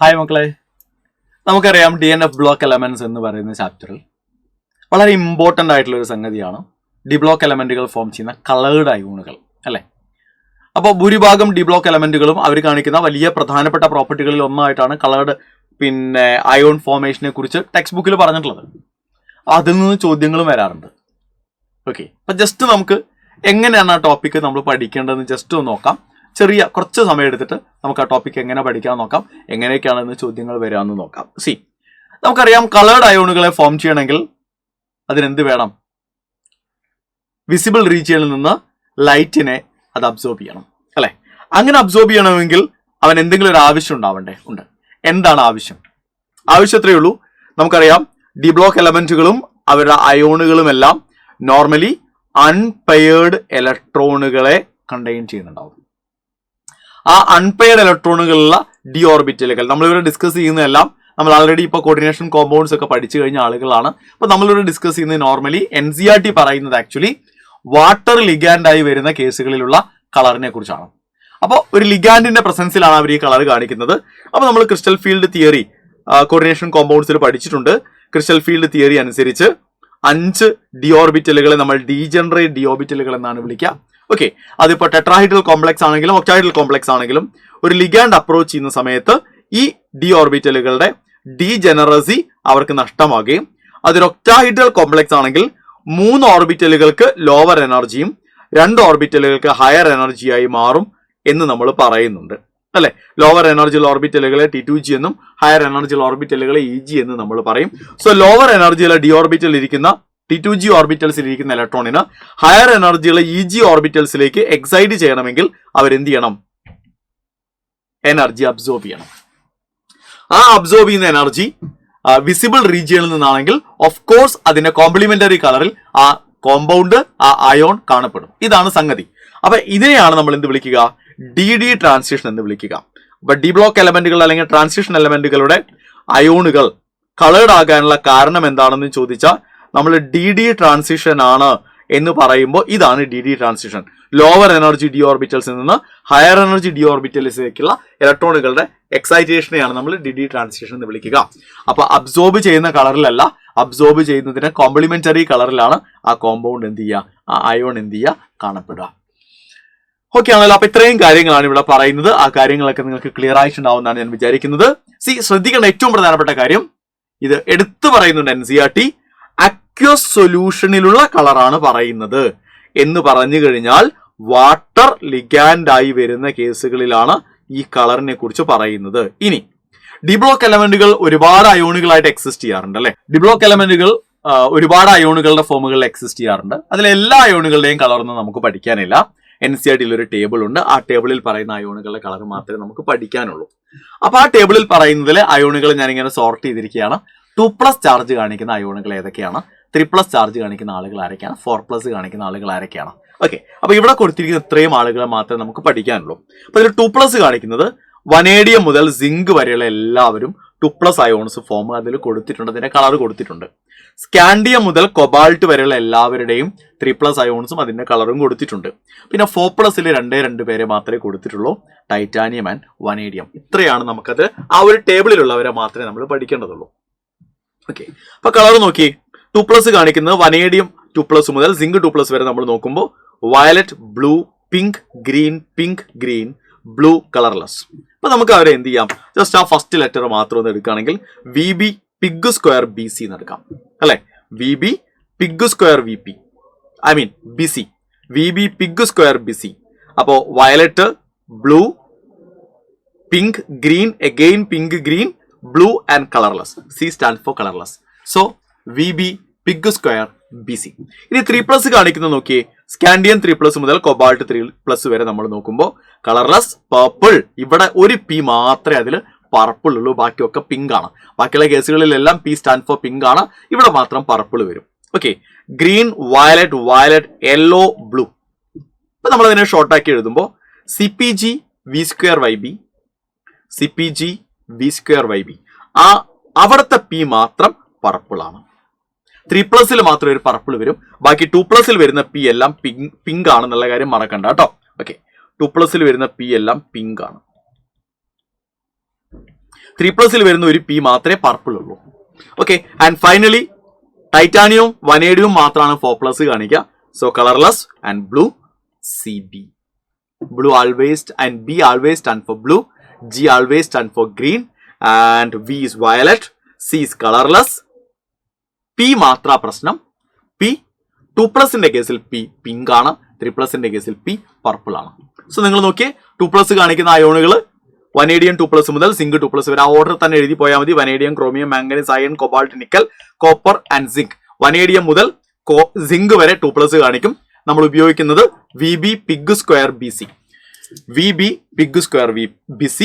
Hi മക്കളെ, നമുക്കറിയാം DNF block elements എന്ന് പറയുന്ന ചാപ്റ്ററിൽ വളരെ ഇമ്പോർട്ടൻ്റ് ആയിട്ടുള്ള ഒരു സംഗതിയാണ് ഡി ബ്ലോക്ക് എലമെന്റുകൾ ഫോം ചെയ്യുന്ന കളേർഡ് അയോണുകൾ അല്ലേ. അപ്പോൾ ഭൂരിഭാഗം ഡി ബ്ലോക്ക് എലമെന്റുകളും അവർ കാണിക്കുന്ന വലിയ പ്രധാനപ്പെട്ട പ്രോപ്പർട്ടികളിൽ ഒന്നായിട്ടാണ് കളേർഡ് അയോൺ ഫോർമേഷനെ കുറിച്ച് ടെക്സ്റ്റ് ബുക്കിൽ പറഞ്ഞിട്ടുള്ളത്. അതിൽ നിന്ന് ചോദ്യങ്ങളും വരാറുണ്ട്. ഓക്കെ, അപ്പം ജസ്റ്റ് നമുക്ക് എങ്ങനെയാണ് ആ ടോപ്പിക്ക് നമ്മൾ പഠിക്കേണ്ടതെന്ന് ജസ്റ്റ് ഒന്ന് നോക്കാം. കുറച്ച് സമയം എടുത്തിട്ട് നമുക്ക് ആ ടോപ്പിക് എങ്ങനെ പഠിക്കാൻ നോക്കാം, എങ്ങനെയൊക്കെയാണെന്ന് ചോദ്യങ്ങൾ വരാമെന്ന് നോക്കാം. നമുക്കറിയാം കളേർഡ് അയോണുകളെ ഫോം ചെയ്യണമെങ്കിൽ അതിനെന്ത് വേണം? വിസിബിൾ റീജിയനിൽ നിന്ന് ലൈറ്റിനെ അത് അബ്സോർബ് ചെയ്യണം അല്ലെ. അങ്ങനെ അബ്സോർബ് ചെയ്യണമെങ്കിൽ അവൻ എന്തെങ്കിലും ഒരു ആവശ്യം ഉണ്ടാവണ്ടേ? ഉണ്ട്. എന്താണ് ആവശ്യം? എത്രയേ ഉള്ളൂ. നമുക്കറിയാം ഡി ബ്ലോക്ക് എലമെന്റുകളും അവരുടെ അയോണുകളും എല്ലാം നോർമലി അൺപെയർഡ് ഇലക്ട്രോണുകളെ കണ്ടെയ്ൻ ചെയ്യുന്നുണ്ടാവും. ആ അൺപെയർഡ് ഇലക്ട്രോണുകളുള്ള ഡി ഓർബിറ്റലുകൾ നമ്മളിവിടെ ഡിസ്കസ് ചെയ്യുന്നതെല്ലാം നമ്മൾ ആൾറെഡി ഇപ്പോൾ കോർഡിനേഷൻ കോമ്പൗണ്ട്സ് ഒക്കെ പഠിച്ചു കഴിഞ്ഞ ആളുകളാണ്. അപ്പോൾ നമ്മളിവിടെ ഡിസ്കസ് ചെയ്യുന്നത് നോർമലി NCERT പറയുന്നത് ആക്ച്വലി വാട്ടർ ലിഗാൻഡായി വരുന്ന കേസുകളിലുള്ള കളറിനെ കുറിച്ചാണ്. അപ്പോൾ ഒരു ലിഗാൻഡിന്റെ പ്രസൻസിലാണ് അവർ ഈ കളർ കാണിക്കുന്നത്. അപ്പോൾ നമ്മൾ ക്രിസ്റ്റൽ ഫീൽഡ് തിയറി കോർഡിനേഷൻ കോമ്പൗണ്ട്സിൽ പഠിച്ചിട്ടുണ്ട്. ക്രിസ്റ്റൽ ഫീൽഡ് തിയറി അനുസരിച്ച് 5 ഡി ഓർബിറ്റലുകളെ നമ്മൾ ഡീജനറേറ്റ് ഡി ഓർബിറ്റലുകൾ എന്നാണ് വിളിക്കുക. ഓക്കെ, അതിപ്പോൾ ടെട്രാഹൈഡ്രൽ കോംപ്ലക്സ് ആണെങ്കിലും ഒക്ടാഹൈഡ്രൽ കോംപ്ലക്സ് ആണെങ്കിലും ഒരു ലിഗാൻഡ് അപ്രോച്ച് ചെയ്യുന്ന സമയത്ത് ഈ ഡി ഓർബിറ്റലുകളുടെ ഡീജനറസി അവർക്ക് നഷ്ടമാകുകയും, അതൊരു ഒക്ടാഹൈഡ്രൽ കോംപ്ലക്സ് ആണെങ്കിൽ 3 ഓർബിറ്റലുകൾക്ക് ലോവർ എനർജിയും 2 ഓർബിറ്റലുകൾക്ക് ഹയർ എനർജിയായി മാറും എന്ന് നമ്മൾ പറയുന്നുണ്ട് അല്ലെ. ലോവർ എനർജിയുള്ള ഓർബിറ്റലുകളെ T2G എന്നും ഹയർ എനർജിയുള്ള ഓർബിറ്റലുകളെ EG എന്നും നമ്മൾ പറയും. സോ ലോവർ എനർജിയുള്ള ഡി ഓർബിറ്റലിൽ ഇരിക്കുന്ന T2G ഓർബിറ്റൽസിൽ ഇരിക്കുന്ന ഇലക്ട്രോണിന് ഹയർ എനർജിയുള്ള EG ഓർബിറ്റൽസിലേക്ക് എക്സൈറ്റ് ചെയ്യണമെങ്കിൽ അവരെന്ത് ചെയ്യണം? എനർജി അബ്സോർബ് ചെയ്യണം. ആ അബ്സോർബ് ചെയ്യുന്ന എനർജി വിസിബിൾ റീജിയനിൽ നിന്നാണെങ്കിൽ ഓഫ് കോഴ്സ് അതിന്റെ കോംപ്ലിമെന്ററി കളറിൽ ആ കോമ്പൗണ്ട് ആ അയോൺ കാണപ്പെടും. ഇതാണ് സംഗതി. അപ്പൊ ഇതിനെയാണ് നമ്മൾ എന്ത് വിളിക്കുക? DD ട്രാൻസിഷൻ എന്ന് വിളിക്കുക. അപ്പൊ ഡി ബ്ലോക്ക് എലമെന്റുകൾ അല്ലെങ്കിൽ ട്രാൻസിഷൻ എലമെന്റുകളുടെ അയോണുകൾ കളേർഡ് ആകാനുള്ള കാരണം എന്താണെന്ന് ചോദിച്ചാൽ നമ്മൾ DD ട്രാൻസിഷൻ ആണ് എന്ന് പറയുമ്പോൾ ഇതാണ് DD transition. Lower energy D ഓർബിറ്റൽസിൽ നിന്ന് ഹയർ എനർജി ഡി ഓർബിറ്റൽസിലേക്കുള്ള ഇലക്ട്രോണുകളുടെ എക്സൈറ്റേഷനെയാണ് നമ്മൾ DD ട്രാൻസിഷൻ എന്ന് വിളിക്കുക. അപ്പൊ അബ്സോർബ് ചെയ്യുന്ന കളറിലല്ല, അബ്സോർബ് ചെയ്യുന്നതിന് കോംപ്ലിമെന്ററി കളറിലാണ് ആ കോമ്പൗണ്ട് എന്ത് ചെയ്യുക, ആ അയോൺ എന്ത് ചെയ്യുക, കാണപ്പെടുക. ഓക്കെ ആണല്ലോ. അപ്പൊ ഇത്രയും കാര്യങ്ങളാണ് ഇവിടെ പറയുന്നത്. ആ കാര്യങ്ങളൊക്കെ നിങ്ങൾക്ക് ക്ലിയർ ആയിട്ടുണ്ടാവുമെന്നാണ് ഞാൻ വിചാരിക്കുന്നത്. ശ്രദ്ധിക്കേണ്ട ഏറ്റവും പ്രധാനപ്പെട്ട കാര്യം, ഇത് എടുത്തു പറയുന്നുണ്ട് NCERT, അക്വസ് സൊല്യൂഷനിലുള്ള കളറാണ് പറയുന്നത് എന്ന് പറഞ്ഞു കഴിഞ്ഞാൽ വാട്ടർ ലിഗാൻഡായി വരുന്ന കേസുകളിലാണ് ഈ കളറിനെ കുറിച്ച് പറയുന്നത്. ഇനി ഡി ബ്ലോക്ക് എലമെന്റുകൾ ഒരുപാട് അയോണുകളായിട്ട് എക്സിസ്റ്റ് ചെയ്യാറുണ്ട് അല്ലെ. ഡി ബ്ലോക്ക് എലമെന്റുകൾ ഒരുപാട് അയോണുകളുടെ ഫോമുകളിൽ എക്സിസ്റ്റ് ചെയ്യാറുണ്ട്. അതിലെല്ലാ അയോണുകളുടെയും കളറൊന്നും നമുക്ക് പഠിക്കാനില്ല. NCERTയിൽ ഒരു ടേബിൾ ഉണ്ട്. ആ ടേബിളിൽ പറയുന്ന അയോണുകളുടെ കളർ മാത്രമേ നമുക്ക് പഠിക്കാനുള്ളൂ. അപ്പൊ ആ ടേബിളിൽ പറയുന്നതിലെ അയോണുകൾ ഞാനിങ്ങനെ സോർട്ട് ചെയ്തിരിക്കുകയാണ്. 2+ ചാർജ് കാണിക്കുന്ന അയോണുകൾ ഏതൊക്കെയാണ്, 3+ ചാർജ് കാണിക്കുന്ന ആളുകൾ ആരൊക്കെയാണ്, 4+ കാണിക്കുന്ന ആളുകൾ ആരൊക്കെയാണ്. ഓക്കെ, അപ്പൊ ഇവിടെ കൊടുത്തിരിക്കുന്ന ഇത്രയും ആളുകളെ മാത്രമേ നമുക്ക് പഠിക്കാനുള്ളൂ. അപ്പൊ ഇതിൽ 2+ കാണിക്കുന്നത് വനേഡിയം മുതൽ സിങ്ക് വരെയുള്ള എല്ലാവരും 2+ അയോൺസ് ഫോം അതിൽ കൊടുത്തിട്ടുണ്ട്. അതിന്റെ കളർ കൊടുത്തിട്ടുണ്ട്. സ്കാൻഡിയം മുതൽ കൊബാൾട്ട് വരെയുള്ള എല്ലാവരുടെയും 3+ അയോൺസും അതിന്റെ കളറും കൊടുത്തിട്ടുണ്ട്. പിന്നെ 4+ൽ 2 പേരെ മാത്രമേ കൊടുത്തിട്ടുള്ളൂ, ടൈറ്റാനിയം ആൻഡ് വനേഡിയം. ഇത്രയാണ് നമുക്കത് ആ ഒരു ടേബിളിലുള്ളവരെ മാത്രമേ നമ്മൾ പഠിക്കേണ്ടതുള്ളൂ. ഓക്കെ, അപ്പൊ കളർ നോക്കി. 2+ കാണിക്കുന്നത് വനേഡിയം 2+ മുതൽ സിങ്ക് 2+ വരെ നമ്മൾ നോക്കുമ്പോൾ violet, blue, pink, green, blue, colourless. അപ്പൊ നമുക്ക് അവരെ എന്ത് ചെയ്യാം? ജസ്റ്റ് ആ ഫസ്റ്റ് ലെറ്റർ മാത്രം ഒന്ന് എടുക്കുകയാണെങ്കിൽ VB പിഗ് സ്ക്വയർ BC എന്ന് എടുക്കാം അല്ലെ. VB pig square BC, VB pig square BC. അപ്പോ violet, blue, pink, green, again pink, green, blue and colourless. C stand for colourless. So VB pig square BC. ഇനി 3+ കാണിക്കുന്നത് നോക്കിയേ. Scandium 3+ മുതൽ cobalt 3+ വരെ നമ്മൾ നോക്കുമ്പോൾ കളർലെസ്, പർപ്പിൾ. ഇവിടെ ഒരു P മാത്രമേ അതിൽ പർപ്പിൾ ഉള്ളൂ, ബാക്കിയൊക്കെ പിങ്ക് ആണ്. ബാക്കിയുള്ള കേസുകളിലെല്ലാം P സ്റ്റാൻഡ് ഫോർ പിങ്ക് ആണ്. ഇവിടെ മാത്രം പർപ്പിൾ വരും. Okay, green, violet, yellow, blue. ഇപ്പൊ നമ്മൾ അതിനെ ഷോർട്ടാക്കി എഴുതുമ്പോൾ CpG V സ്ക്വയർ YB. ആ അവിടുത്തെ P മാത്രം പർപ്പിൾ ആണ്. 3+ൽ മാത്രം ഒരു പർപ്പിൾ വരും. ബാക്കി 2+ൽ വരുന്ന P എല്ലാം പിങ്ക് ആണെന്നുള്ള കാര്യം മറക്കണ്ട കേട്ടോ. ഓക്കെ, 2+ൽ വരുന്ന P എല്ലാം പിങ്ക് ആണ്. 3+ വരുന്ന ഒരു പി മാത്രമേ പർപ്പിൾ ഉള്ളൂ. ഓക്കെ, ആൻഡ് ഫൈനലി ടൈറ്റാനിയവും വനേഡിയവും മാത്രമാണ് 4+ കാണിക്കുക. So colourless and blue CB. Blue always and B always stand for blue, G always stand for green, and V is violet, C is colorless. P മാത്ര പ്രശ്നം. P 2+ ന്റെ കേസിൽ P pink ആണ്, 3+ ന്റെ കേസിൽ P purple ആണ്. So നിങ്ങൾ നോക്കിയേ, 2+ കാണിക്കുന്ന അയോണുകൾ വനേഡിയം 2+ മുതൽ സിങ്ക് 2+ വരെ ആ ഓർഡർ തന്നെ എഴുതി പോയാൽ മതി. Vanadium, chromium, manganese, iron, cobalt, nickel, copper and zinc. Vanadium മുതൽ സിങ്ക് വരെ 2+ കാണിക്കും. നമ്മൾ ഉപയോഗിക്കുന്നത് VB pig square BC, VB pig square BC.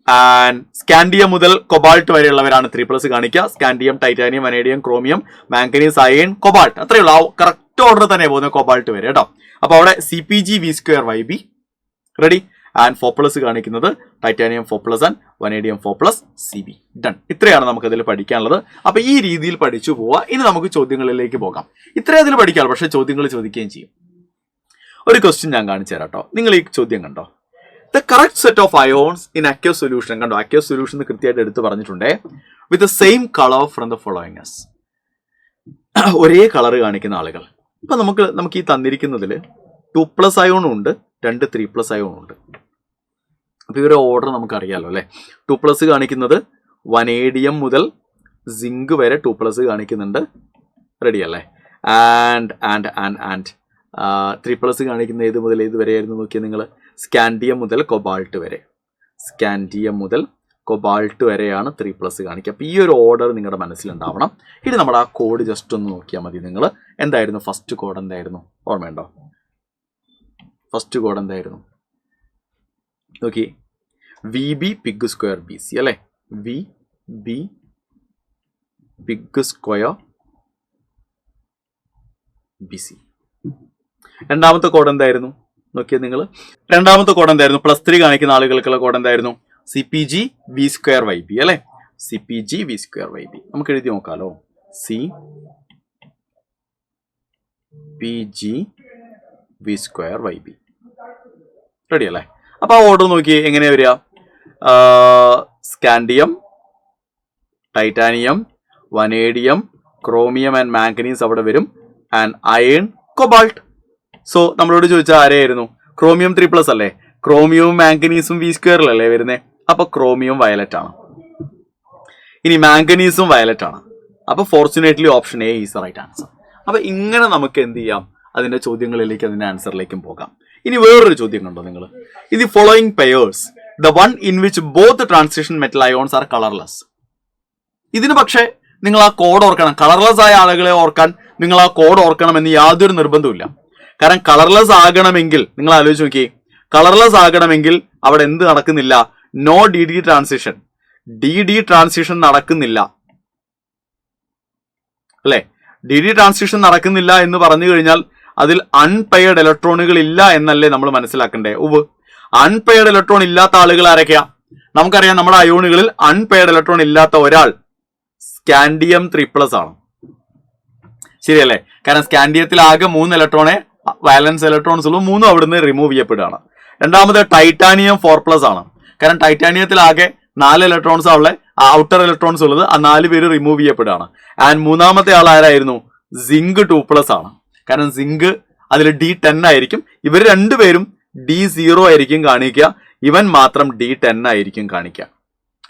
And scandium മുതൽ കൊബാൾട്ട് വരെയുള്ളവരാണ് 3+ കാണിക്കുക. Scandium, titanium, vanadium, chromium, manganese, iron, cobalt, അത്രയേ ഉള്ളൂ. ആ കറക്റ്റ് ഓർഡർ തന്നെ പോകുന്നത് കൊബാൾട്ട് വരെ കേട്ടോ. അപ്പൊ അവിടെ CPG V² YB ready. And 4+ കാണിക്കുന്നത് titanium 4+ and vanadium 4+ CB. Done. ഇത്രയാണ് നമുക്ക് അതിൽ പഠിക്കാനുള്ളത്. അപ്പൊ ഈ രീതിയിൽ പഠിച്ചു പോവാ. ഇനി നമുക്ക് ചോദ്യങ്ങളിലേക്ക് പോകാം. ഇത്രയും അതിൽ പഠിക്കാം, പക്ഷെ ചോദ്യങ്ങൾ ചോദിക്കുകയും ചെയ്യും. ഒരു ക്വസ്റ്റ്യൻ ഞാൻ കാണിച്ചു തരാം കേട്ടോ. നിങ്ങൾ ഈ ചോദ്യം കണ്ടോ? The correct set of ions in aqueous solution. കണ്ടോ, അക്വസ് സൊല്യൂഷൻ കൃത്യമായിട്ട് എടുത്ത് പറഞ്ഞിട്ടുണ്ട്. With the same colour from the following. ഒരേ കളർ കാണിക്കുന്ന ആളുകൾ. ഇപ്പൊ നമുക്ക് ഈ തന്നിരിക്കുന്നതിൽ 2+ അയോണും ഉണ്ട്, 2 3+ അയോണും ഉണ്ട്. അപ്പൊ ഇവരുടെ ഓർഡർ നമുക്കറിയാലോ അല്ലെ. 2+ കാണിക്കുന്നത് വനേഡിയം മുതൽ സിങ്ക് വരെ 2+ കാണിക്കുന്നുണ്ട്. റെഡി അല്ലേ? ആൻഡ് 3+ കാണിക്കുന്ന ഏത് മുതൽ ഏത് വരെയായിരുന്നു നോക്കിയാൽ നിങ്ങൾ? സ്കാൻഡിയം മുതൽ കൊബാൾട്ട് വരെ. സ്കാൻഡിയം മുതൽ കൊബാൾട്ട് വരെയാണ് 3+ കാണിക്കുക. അപ്പോൾ ഈ ഒരു ഓർഡർ നിങ്ങളുടെ മനസ്സിലുണ്ടാവണം. ഇനി നമ്മുടെ ആ കോഡ് ജസ്റ്റ് ഒന്ന് നോക്കിയാൽ മതി. നിങ്ങൾ എന്തായിരുന്നു ഫസ്റ്റ് കോഡ്? എന്തായിരുന്നു ഓർമ്മയുണ്ടോ? ഫസ്റ്റ് കോഡ് എന്തായിരുന്നു നോക്കി? VB പിഗ് സ്ക്വയർ BC അല്ലേ? VB pig square BC. രണ്ടാമത്തെ കോഡ് എന്തായിരുന്നു നോക്കിയാൽ നിങ്ങൾ? രണ്ടാമത്തെ കോഡ് എന്തായിരുന്നു? +3 കാണിക്കുന്ന ആളുകൾക്കുള്ള കോഡ് എന്തായിരുന്നു? CPG V² YB അല്ലെ? CPG V² YB. നമുക്ക് എഴുതി നോക്കാലോ. CPG V² YB. റെഡി അല്ലേ? അപ്പൊ ആ ഓർഡർ നോക്കി എങ്ങനെയാ വരിക? Scandium, titanium, vanadium, chromium and manganese അവിടെ വരും. And iron, cobalt. സോ നമ്മളോട് ചോദിച്ചാൽ ആരെയായിരുന്നു? ക്രോമിയം 3+ അല്ലേ? ക്രോമിയവും മാംഗനീസും V² അല്ലേ വരുന്നേ? അപ്പൊ ക്രോമിയം വയലറ്റ് ആണ്. ഇനി മാംഗനീസും വയലറ്റ് ആണ്. അപ്പൊ fortunately option A is right answer. അപ്പൊ ഇങ്ങനെ നമുക്ക് എന്ത് ചെയ്യാം? അതിന്റെ ചോദ്യങ്ങളിലേക്ക്, അതിന്റെ ആൻസറിലേക്കും പോകാം. ഇനി വേറൊരു ചോദ്യം കണ്ടോ നിങ്ങൾ? In the following pairs the one in which both transition metal ions are colourless. ഇതിന് പക്ഷേ നിങ്ങൾ ആ കോഡ് ഓർക്കണം. കളർലെസ് ആയ ആളുകളെ ഓർക്കാൻ നിങ്ങൾ ആ കോഡ് ഓർക്കണമെന്ന് യാതൊരു നിർബന്ധമില്ല. കാരണം കളർലെസ് ആകണമെങ്കിൽ നിങ്ങൾ ആലോചിച്ച് നോക്കിയേ, കളർലെസ് ആകണമെങ്കിൽ അവിടെ എന്ത് നടക്കുന്നില്ല? No DD transition. DD transition നടക്കുന്നില്ല അല്ലെ? DD ട്രാൻസിഷൻ നടക്കുന്നില്ല എന്ന് പറഞ്ഞു കഴിഞ്ഞാൽ അതിൽ അൺപെയർഡ് ഇലക്ട്രോണുകൾ ഇല്ല എന്നല്ലേ നമ്മൾ മനസ്സിലാക്കണ്ടേ? അൺപെയർഡ് ഇലക്ട്രോൺ ഇല്ലാത്ത ആളുകൾ ആരൊക്കെയാ? നമുക്കറിയാം, നമ്മുടെ അയോണുകളിൽ അൺപെയർഡ് ഇലക്ട്രോൺ ഇല്ലാത്ത ഒരാൾ സ്കാൻഡിയം 3+ ആണ്. ശരിയല്ലേ? കാരണം സ്കാൻഡിയത്തിൽ ആകെ 3 ഇലക്ട്രോണെ വാലൻസ് ഇലക്ട്രോൺസ് ഉള്ളൂ. 3 അവിടുന്ന് റിമൂവ് ചെയ്യപ്പെടുകയാണ്. രണ്ടാമത് ടൈറ്റാനിയം 4+ ആണ്. കാരണം ടൈറ്റാനിയത്തിൽ ആകെ 4 ഇലക്ട്രോൺസ് ഉള്ള ഔട്ടർ ഇലക്ട്രോൺസ് ഉള്ളത്. ആ 4 പേര് റിമൂവ് ചെയ്യപ്പെടുകയാണ്. ആൻഡ് മൂന്നാമത്തെ ആൾ ആരായിരുന്നു? സിങ്ക് 2+ ആണ്. കാരണം സിങ്ക് അതിൽ D10 ആയിരിക്കും. ഇവർ രണ്ടുപേരും D0 ആയിരിക്കും കാണിക്കുക. ഇവൻ മാത്രം D10 ആയിരിക്കും കാണിക്കുക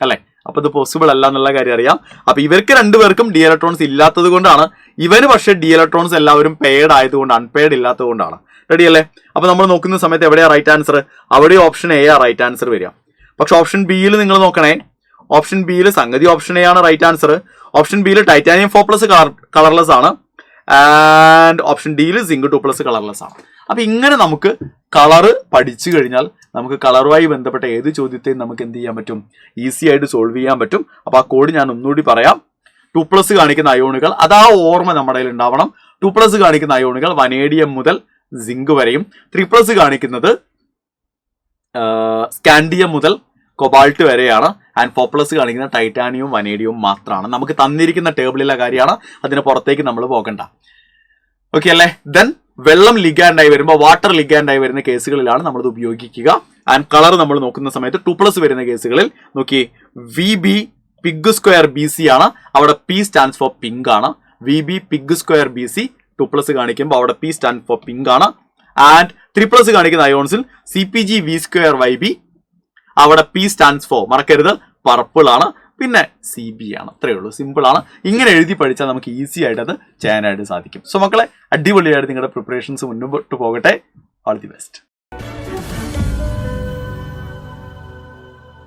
അല്ലെ? അപ്പൊ ഇത് പോസിബിൾ അല്ല എന്നുള്ള കാര്യം അറിയാം. അപ്പൊ ഇവർക്ക് രണ്ടുപേർക്കും D ഇലക്ട്രോൺസ് ഇല്ലാത്തത് കൊണ്ടാണ്. ഇവന് പക്ഷേ D ഇലക്ട്രോൺസ് എല്ലാവരും പെയർഡ് ആയതുകൊണ്ട്, അൺപെയർഡ് ഇല്ലാത്തത് കൊണ്ടാണ്. റെഡി അല്ലേ? അപ്പൊ നമ്മൾ നോക്കുന്ന സമയത്ത് എവിടെയാ റൈറ്റ് ആൻസർ? അവിടെ ഓപ്ഷൻ A ആ റൈറ്റ് ആൻസർ വരിക. പക്ഷെ ഓപ്ഷൻ ബിയിൽ നിങ്ങൾ നോക്കണേ. ഓപ്ഷൻ ബിയിൽ സംഗതി ഓപ്ഷൻ A ആണ് റൈറ്റ് ആൻസർ. ഓപ്ഷൻ ബിയിൽ ടൈറ്റാനിയം 4+ കളർലെസ് ആണ്. ആൻഡ് ഓപ്ഷൻ ഡിയിൽ സിങ്ക് 2+ കളർലെസ് ആണ്. അപ്പൊ ഇങ്ങനെ നമുക്ക് കളറ് പഠിച്ചു കഴിഞ്ഞാൽ നമുക്ക് കളറുമായി ബന്ധപ്പെട്ട ഏത് ചോദ്യത്തെയും നമുക്ക് എന്ത് ചെയ്യാൻ പറ്റും? ഈസി ആയിട്ട് സോൾവ് ചെയ്യാൻ പറ്റും. അപ്പൊ ആ കോഡ് ഞാൻ ഒന്നുകൂടി പറയാം. 2+ കാണിക്കുന്ന അയോണുകൾ, അതാ ഓർമ്മ നമ്മുടെ കയ്യിൽ ഉണ്ടാവണം. 2+ കാണിക്കുന്ന അയോണുകൾ വനേഡിയം മുതൽ സിങ്ക് വരെയും, 3+ കാണിക്കുന്നത് സ്കാൻഡിയം മുതൽ കൊബാൾട്ട് വരെയാണ്. ആൻഡ് 4+ കാണിക്കുന്ന ടൈറ്റാനിയവും വനേഡിയവും മാത്രമാണ്. നമുക്ക് തന്നിരിക്കുന്ന ടേബിളിലെ കാര്യമാണ്, അതിന് പുറത്തേക്ക് നമ്മൾ പോകണ്ട. ഓക്കെ അല്ലേ? ദെൻ വെള്ളം ലിഗാൻഡായി വരുമ്പോൾ, വാട്ടർ ലിഗാൻഡായി വരുന്ന കേസുകളിലാണ് നമ്മളിത് ഉപയോഗിക്കുക. ആൻഡ് കളർ നമ്മൾ നോക്കുന്ന സമയത്ത് 2+ വരുന്ന കേസുകളിൽ നോക്കി V B pig square B C ആണ്, അവിടെ പി സ്റ്റാൻഡ്സ് ഫോർ പിങ്ക് ആണ്. V B pig square B C 2+ കാണിക്കുമ്പോൾ അവിടെ പി സ്റ്റാൻഡ് ഫോർ പിങ്ക് ആണ്. ആൻഡ് 3+ കാണിക്കുന്ന അയോൺസിൽ C P G V square Y B, അവിടെ പി സ്റ്റാൻഡ്സ് ഫോർ മറക്കരുത് പർപ്പിൾ ആണ്, പിന്നെ സി ബി ആണ്. അത്രയേ ഉള്ളൂ, സിമ്പിൾ ആണ്. ഇങ്ങനെ എഴുതി പഠിച്ചാൽ നമുക്ക് ഈസി ആയിട്ട് അത് ചെയ്യാനായിട്ട് സാധിക്കും. സോ മക്കളെ, അടിപൊളിയായിട്ട് നിങ്ങളുടെ പ്രിപ്പറേഷൻസ് മുന്നോട്ട് പോകട്ടെ. All the best.